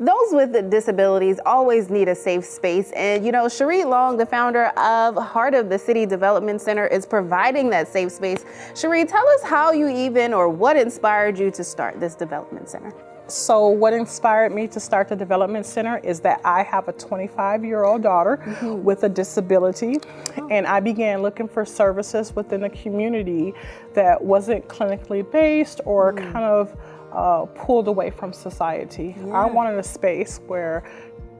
Those with disabilities always need a safe space. And, you know, Cherie Long, the founder of Heart of the City Development Center, is providing that safe space. Cherie, tell us how you even, or what inspired you to start this development center? So what inspired me to start the Development Center is that I have a 25-year-old daughter with a disability, and I began looking for services within the community that wasn't clinically based or kind of pulled away from society. I wanted a space where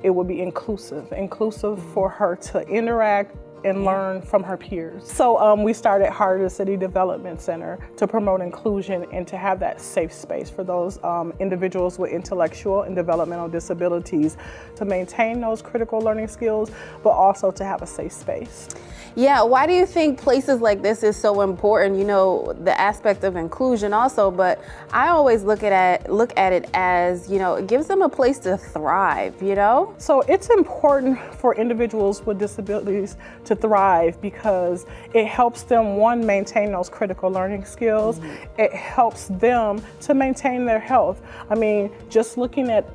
it would be inclusive for her to interact and learn from her peers. So we started Heart of the City Development Center to promote inclusion and to have that safe space for those individuals with intellectual and developmental disabilities to maintain those critical learning skills, but also to have a safe space. Yeah, why do you think places like this is so important? You know, the aspect of inclusion also, but I always look at it as, you know, it gives them a place to thrive, you know? So it's important for individuals with disabilities to thrive because it helps them, one, maintain those critical learning skills. It helps them to maintain their health. I mean, just looking at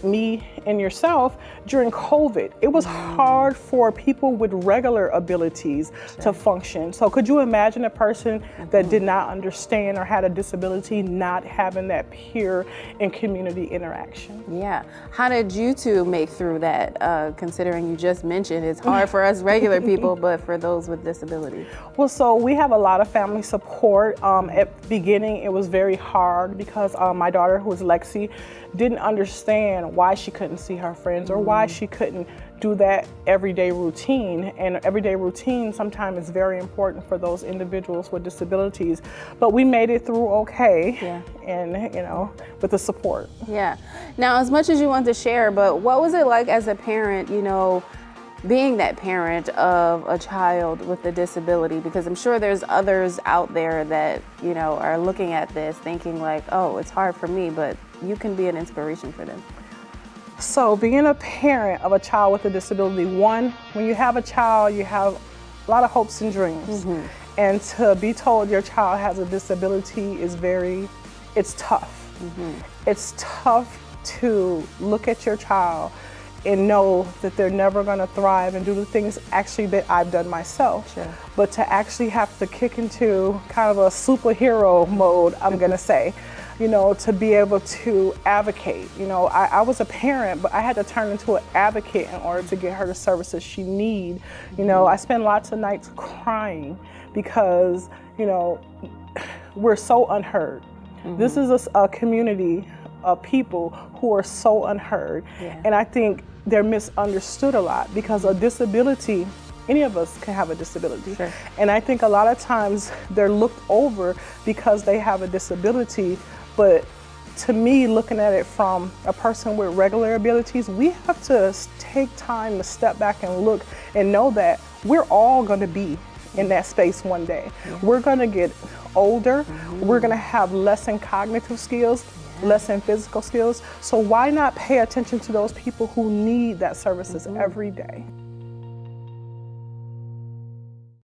me and yourself during COVID, it was hard for people with regular abilities to function. So could you imagine a person that did not understand or had a disability not having that peer and community interaction? Yeah. How did you two make through that, considering you just mentioned it's hard for us regular people, but for those with disabilities? Well, so we have a lot of family support. At the beginning, it was very hard because my daughter, who is Lexi, didn't understand why she couldn't see her friends or why she couldn't do that everyday routine. And everyday routine sometimes is very important for those individuals with disabilities. But we made it through okay, and you know, with the support. Yeah. Now, as much as you want to share, but what was it like as a parent, you know, being that parent of a child with a disability? Because I'm sure there's others out there that, you know, are looking at this thinking like, oh, it's hard for me, but you can be an inspiration for them. So being a parent of a child with a disability, one, when you have a child, you have a lot of hopes and dreams. And to be told your child has a disability is it's tough. It's tough to look at your child and know that they're never gonna thrive and do the things actually that I've done myself. But to actually have to kick into kind of a superhero mode, I'm gonna say, you know, to be able to advocate. You know, I was a parent, but I had to turn into an advocate in order to get her the services she needs. You know, I spend lots of nights crying because, you know, we're so unheard. This is a community of people who are so unheard. And I think they're misunderstood a lot because a disability, any of us can have a disability. And I think a lot of times they're looked over because they have a disability. But to me, looking at it from a person with regular abilities, we have to take time to step back and look and know that we're all gonna be in that space one day. We're gonna get older, we're gonna have less in cognitive skills, less in physical skills. So why not pay attention to those people who need that services every day?